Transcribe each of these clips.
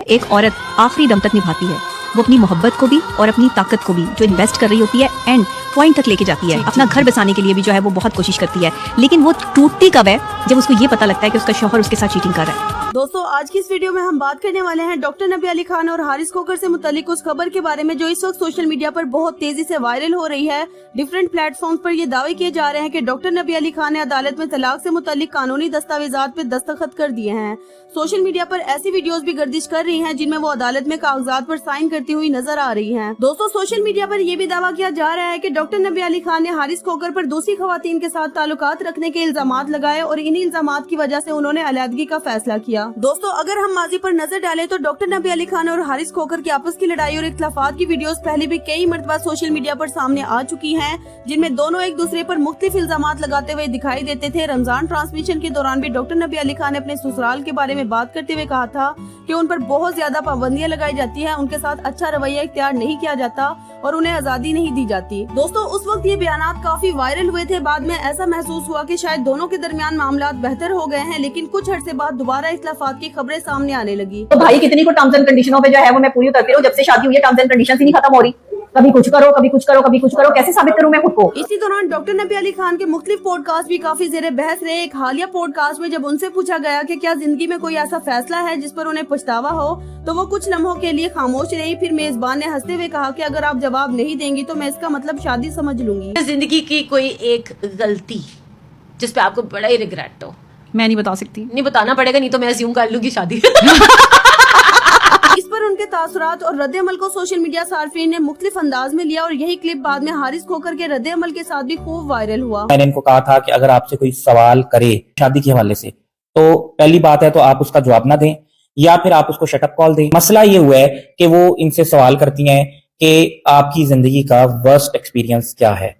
एक औरत आखिरी दम तक निभाती है, वो अपनी मोहब्बत को भी और अपनी ताकत को भी जो इन्वेस्ट कर रही होती है एंड पॉइंट तक लेके जाती है। अपना घर बसाने के लिए भी जो है वो बहुत कोशिश करती है, लेकिन वो टूटती कब है? जब उसको ये पता लगता है कि उसका शौहर उसके साथ चीटिंग कर रहा है। दोस्तों, आज की इस वीडियो में हम बात करने वाले हैं डॉक्टर नबी अली खान और हारिस खोकर से मुतालिक उस खबर के बारे में जो इस वक्त सोशल मीडिया पर बहुत तेजी से वायरल हो रही है। डिफरेंट प्लेटफॉर्म्स पर ये दावे किए जा रहे हैं कि डॉक्टर नबी अली खान ने अदालत में तलाक से मुतालिक कानूनी दस्तावेजात पे दस्तखत कर दिए हैं। सोशल मीडिया पर ऐसी वीडियोस भी गर्दिश कर रही हैं जिनमें वो अदालत में कागजात पर साइन करती हुई नजर आ रही हैं। दोस्तों, सोशल मीडिया पर यह भी दावा किया जा रहा है कि डॉक्टर नबी अली खान ने हारिस खोकर पर दूसरी खवातीन के साथ ताल्लुकात रखने के इल्जामात लगाए और इन्हीं इल्जामात की वजह से उन्होंने अलहदगी का फैसला किया। दोस्तों, अगर हम माजी पर नजर डालें तो डॉक्टर नबी अली खान और हारिस खोकर की आपस की लड़ाई और इख्तिलाफात की वीडियोस पहले भी कई मरतबा सोशल मीडिया पर सामने आ चुकी हैं, जिनमें दोनों एक दूसरे पर मुख्तलिफ इल्जामात लगाते हुए दिखाई देते थे। रमजान ट्रांसमिशन के दौरान भी डॉक्टर नबी अली खान ने अपने ससुराल के बारे में बात करते हुए कहा था कि उन पर बहुत ज्यादा पाबंदियां लगाई जाती है, उनके साथ अच्छा रवैया इख्तियार नहीं किया जाता और उन्हें आजादी नहीं दी जाती। दोस्तों, उस वक्त ये बयानात काफी वायरल हुए थे। बाद में ऐसा महसूस हुआ कि शायद दोनों के दरमियान मामलात बेहतर हो गए हैं, लेकिन कुछ अर्से बाद दोबारा इख्तिलाफात की खबरें सामने आने लगी। तो भाई कितनी को टर्म्स एंड कंडीशनों पे जो है वो मैं पूरी उतरती हूँ। जब से शादी हुई है टर्म्स एंड कंडीशन ही नहीं खत्म हो रही। कभी कुछ करो, कभी कुछ करो, कभी कुछ करो, कैसे साबित करूं मैं खुद को। इसी दौरान डॉक्टर नबी अली खान के मुख्तलिफ पॉडकास्ट भी काफी ज़ेरे बहस रहे। एक हालिया पॉडकास्ट में जब उनसे पूछा गया कि क्या जिंदगी में कोई ऐसा फैसला है जिस पर उन्हें पछतावा हो, तो वो कुछ लम्हों के लिए खामोश रही। फिर मेजबान ने हंसते हुए कहा कि अगर आप जवाब नहीं देंगी तो मैं इसका मतलब शादी समझ लूंगी। जिंदगी की कोई एक गलती जिस पे आपको बड़ा ही रिग्रेट हो? मैं नहीं बता सकती। नहीं बताना पड़ेगा, नहीं तो मैं अज्यूम कर लूंगी शादी। इस पर उनके तासुरात और रद्द-ए-अमल को सोशल मीडिया सार्फिन ने मुख्तलिफ अंदाज में लिया और यही क्लिप बाद में हारिस खोकर के रद्द-ए-अमल के साथ भी खूब वायरल हुआ। मैंने इनको कहा था कि अगर आपसे कोई सवाल करे शादी के हवाले से, तो पहली बात है तो आप उसका जवाब ना दें या फिर आप उसको शटअप कॉल दें। मसला ये हुआ है कि वो इनसे सवाल करती हैं कि आपकी जिंदगी का वर्स्ट एक्सपीरियंस क्या है।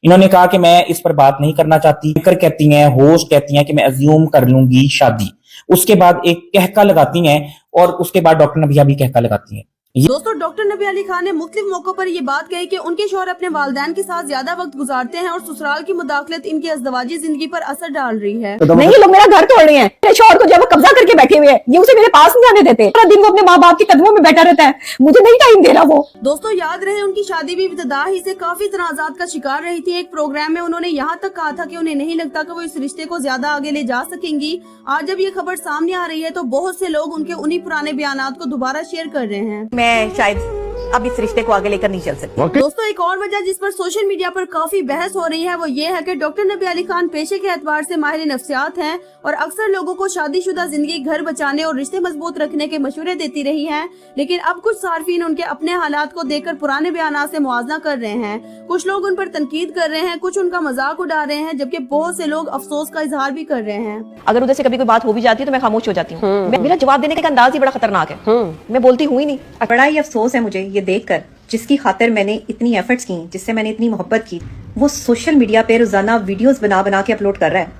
इन्होंने कहा कि मैं इस पर बात नहीं करना चाहती। कहती हैं, होस्ट कहती हैं कि मैं अज्यूम कर लूंगी शादी। उसके बाद एक कहका लगाती हैं और उसके बाद डॉक्टर नबिया भी कहका लगाती हैं। दोस्तों, डॉक्टर नबी अली खान ने मुख्तलिफ मौकों पर ये बात कही कि उनके शौहर अपने वालिदैन के साथ ज्यादा वक्त गुजारते हैं और ससुराल की मुदाखलत इनकी अज़दवाजी जिंदगी पर असर डाल रही है। नहीं, ये लोग मेरा घर तोड़ रहे हैं। मेरे शौहर को जो है वो कब्जा करके बैठे हुए हैं, ये उसे मेरे पास नहीं आने देते। पूरा दिन वो अपने माँ बाप के कदमों में बैठा रहता है, मुझे नहीं टाइम दे रहा वो। दोस्तों, याद रहे उनकी शादी भी इब्तिदा ही से काफी तनाज़ात का शिकार रही थी। एक प्रोग्राम में उन्होंने यहाँ तक कहा था कि उन्हें नहीं लगता कि वो इस रिश्ते को ज्यादा आगे ले जा सकेंगी। आज जब ये खबर सामने आ रही है तो बहुत से लोग उनके उन्हीं पुराने बयानात को दोबारा शेयर कर रहे हैं। मैं शायद अब इस रिश्ते को आगे लेकर नहीं चल सकती। दोस्तों, एक और वजह जिस पर सोशल मीडिया पर काफी बहस हो रही है वो ये है कि डॉक्टर नबी अली खान पेशे के एतबार से माहिर नफ्सियात हैं और अक्सर लोगों को शादीशुदा जिंदगी घर बचाने और रिश्ते मजबूत रखने के मशवरे देती रही हैं। लेकिन अब कुछ सार्फिन उनके अपने हालात को देखकर पुराने बयानात से मुआवजा कर रहे हैं। कुछ लोग उन पर तनकीद कर रहे हैं, कुछ उनका मजाक उड़ा रहे हैं, जबकि बहुत से लोग अफसोस का इजहार भी कर रहे हैं। अगर उधर से कभी कोई बात हो भी जाती है तो मैं खामोश हो जाती हूँ। मेरा जवाब देने का अंदाज ही बड़ा खतरनाक है। मैं बोलती हुई नहीं। बड़ा ही अफसोस है मुझे ये देखकर, जिसकी खातिर मैंने इतनी एफर्ट्स की, जिससे मैंने इतनी मोहब्बत की, वो सोशल मीडिया पे रोजाना वीडियोस बना बना के अपलोड कर रहा है,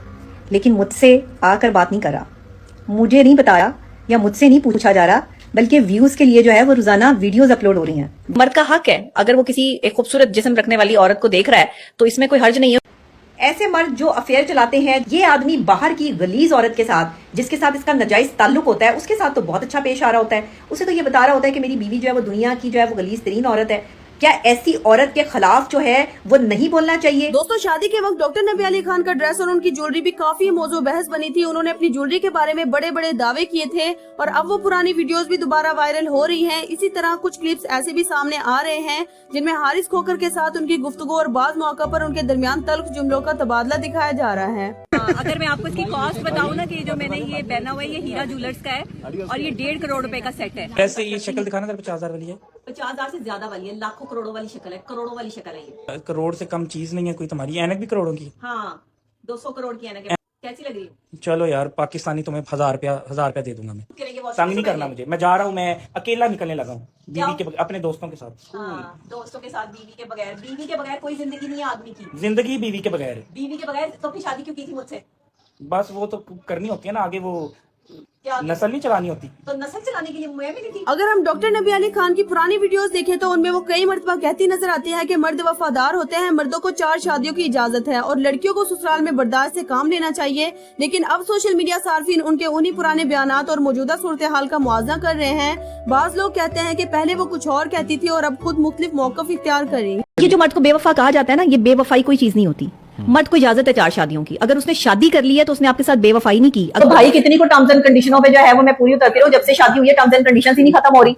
लेकिन मुझसे आकर बात नहीं कर रहा, मुझे नहीं बताया या मुझसे नहीं पूछा जा रहा, बल्कि व्यूज के लिए जो है वो रोजाना वीडियोस अपलोड हो रही हैं। मर्द का हक है, अगर वो किसी एक खूबसूरत जिस्म रखने वाली औरत को देख रहा है तो इसमें कोई हर्ज नहीं है। ऐसे मर्द जो अफेयर चलाते हैं, ये आदमी बाहर की गलीज औरत के साथ जिसके साथ इसका नाजायज ताल्लुक होता है उसके साथ तो बहुत अच्छा पेश आ रहा होता है। उसे तो ये बता रहा होता है कि मेरी बीवी जो है वो दुनिया की जो है वो गलीज तरीन औरत है। क्या ऐसी औरत के खिलाफ जो है वो नहीं बोलना चाहिए? दोस्तों, शादी के वक्त डॉक्टर नबी अली खान का ड्रेस और उनकी ज्वेलरी भी काफी मौजू बहस बनी थी। उन्होंने अपनी ज्वेलरी के बारे में बड़े बड़े दावे किए थे और अब वो पुरानी वीडियोस भी दोबारा वायरल हो रही हैं। इसी तरह कुछ क्लिप्स ऐसे भी सामने आ रहे हैं जिनमें हारिस खोकर के साथ उनकी गुफ्तगू और बाज़ मौका पर उनके दरमियान तल्ख जुमलों का तबादला दिखाया जा रहा है। अगर मैं आपको इसकी कॉस्ट बताऊं ना, कि जो मैंने ये पहना हुआ है ये हीरा ज्वेलर्स का है और ये 1.5 करोड़ रुपए का सेट है। कैसे ये शक्ल दिखाना था? 50,000 वाली है, 50,000 से ज्यादा वाली है, लाखों करोड़ों वाली शक्ल है, करोड़ों वाली शक्ल है ये। करोड़ से कम चीज नहीं है कोई। तुम्हारी ऐनक भी करोड़ों की। हाँ, 200 करोड़ की है। कैसी लग रही है? चलो यार, पाकिस्तानी तुम्हें 1,000 रुपया दे दूंगा मैं। तंग नहीं करना मुझे, मैं जा रहा हूँ, मैं अकेला निकलने लगा हूँ बीवी के अपने दोस्तों के साथ। हाँ, दोस्तों के साथ, बीवी के बगैर कोई जिंदगी नहीं है आदमी की। जिंदगी बीवी के बगैर। बीवी के बगैर तो फिर शादी क्यों की थी मुझसे? बस वो तो करनी होती है ना, आगे वो नस्ल नहीं चलानी होती। तो नस्ल चलाने के लिए मैं भी नहीं थी। अगर हम डॉक्टर नबी अली खान की पुरानी वीडियोस देखें तो उनमें वो कई मर्तबा कहती नजर आती है कि मर्द वफादार होते हैं, मर्दों को 4 शादियों की इजाजत है और लड़कियों को ससुराल में बर्दाश्त से काम लेना चाहिए। लेकिन अब सोशल मीडिया सार्फिन उनके उन्हीं पुराने बयानात और मौजूदा सूरत हाल का मुआवजा कर रहे हैं। बाज लोग कहते हैं कि पहले वो कुछ और कहती थी और अब खुद मुख्तलिफ मौक़िफ़ इख्तियार कर रही है। ये जो मर्द को बेवफा कहा जाता है ना, ये बेवफाई कोई चीज नहीं होती। मर्द को इजाजत है 4 शादियों की, अगर उसने शादी कर ली है तो उसने आपके साथ बेवफाई नहीं की। तो भाई कितनी को टर्म्स एंड कंडीशनों पे जो है वो मैं पूरी उतरती रहूं, जब से शादी हुई है टर्म्स एंड कंडीशंस ही नहीं खत्म हो रही।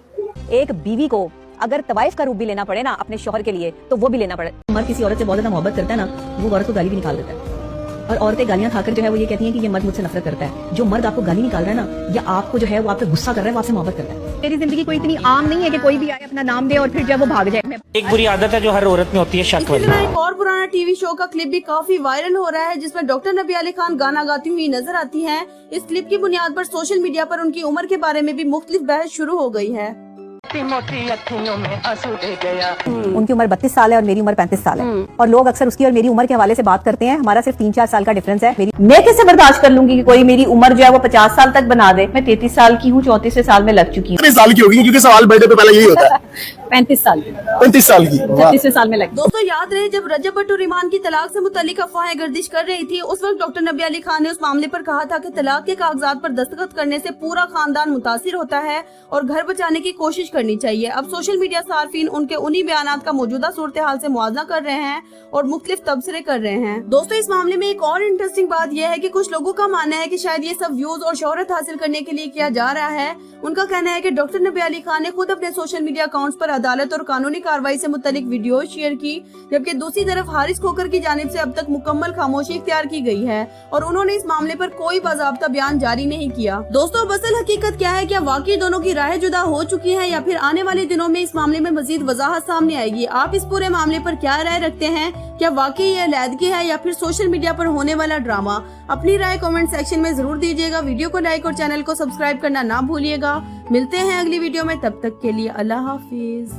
एक बीवी को अगर तवाइफ का रूप भी लेना पड़े ना अपने शौहर के लिए, तो वो भी लेना पड़े। मर्द किसी औरत से बहुत ज्यादा मोहब्बत करता है ना, वो औरत को गाली भी निकाल देता है। और औरतें गालियां खाकर जो है वो ये कहती हैं कि ये मर्द मुझसे नफरत करता है। जो मर्द आपको गाली निकाल रहा है ना, या आपको जो है वो आप पे गुस्सा कर रहा है, वो आपसे मोहब्बत करता है। मेरी जिंदगी कोई इतनी आम नहीं है कि कोई भी आए अपना नाम दे और फिर जब वो भाग जाए। एक बुरी आदत है जो हर औरत में होती है, शक इसके वाली। अलावा एक और पुराना टीवी शो का क्लिप भी काफी वायरल हो रहा है, जिसमें डॉक्टर नबी अली खान गाना गाती हुई नजर आती हैं। इस क्लिप की बुनियाद पर सोशल मीडिया पर उनकी उम्र के बारे में भी मुख्तलिफ बहस शुरू हो गई है। उनकी उम्र 32 साल है और मेरी उम्र 35 साल है, और लोग अक्सर उसकी और मेरी उम्र के हवाले से बात करते हैं। हमारा सिर्फ 3-4 साल का डिफरेंस है। मैं कैसे बर्दाश्त कर लूंगी कि कोई मेरी उम्र जो है वो 50 साल तक बना दे। मैं 33 साल की हूँ, 34 साल में लग चुकी हूँ। 35 साल की होगी, क्योंकि सवाल बर्थडे पे पहले यही होता है। 35 साल 35 साल की। 36 साल में लग। दोस्तों याद रहे जब रजब भट्ट और ईमान की तलाक से मुतालिक अफवाहें गर्दिश कर रही थी, उस वक्त डॉक्टर नबी अली खान ने उस मामले पर कहा था कि तलाक के कागजात पर दस्तखत करने से पूरा खानदान मुतासिर होता है और घर बचाने की कोशिश करनी चाहिए। अब सोशल मीडिया सार्फिन उनके उन्हीं बयानात का मौजूदा सूरत हाल से मुआवजा कर रहे हैं और मुख्तलिफ तबसरे कर रहे हैं। दोस्तों इस मामले में एक और इंटरेस्टिंग बात यह है कि कुछ लोगों का मानना है कि शायद ये सब व्यूज और शोहरत हासिल करने के लिए किया जा रहा है। उनका कहना है कि डॉक्टर नबी अली खान ने खुद अपने सोशल मीडिया अकाउंट्स पर अदालत और कानूनी कार्रवाई से मुतालिक वीडियो शेयर की, जबकि दूसरी तरफ हारिस खोकर की जानिब से अब तक मुकम्मल खामोशी इख्तियार की गई है और उन्होंने इस मामले पर कोई बाज़ाब्ता बयान जारी नहीं किया। दोस्तों असल हकीकत क्या है, क्या वाकई दोनों की राहें जुदा हो चुकी है या फिर आने वाले दिनों में इस मामले में मजीद वजाहत सामने आएगी? आप इस पूरे मामले पर क्या राय रखते हैं? क्या वाकई ये अलैदगी है या फिर सोशल मीडिया पर होने वाला ड्रामा? अपनी राय कमेंट सेक्शन में जरूर दीजिएगा। वीडियो को लाइक और चैनल को सब्सक्राइब करना ना भूलिएगा। मिलते हैं अगली वीडियो में, तब तक के लिए अल्लाह हाफिज।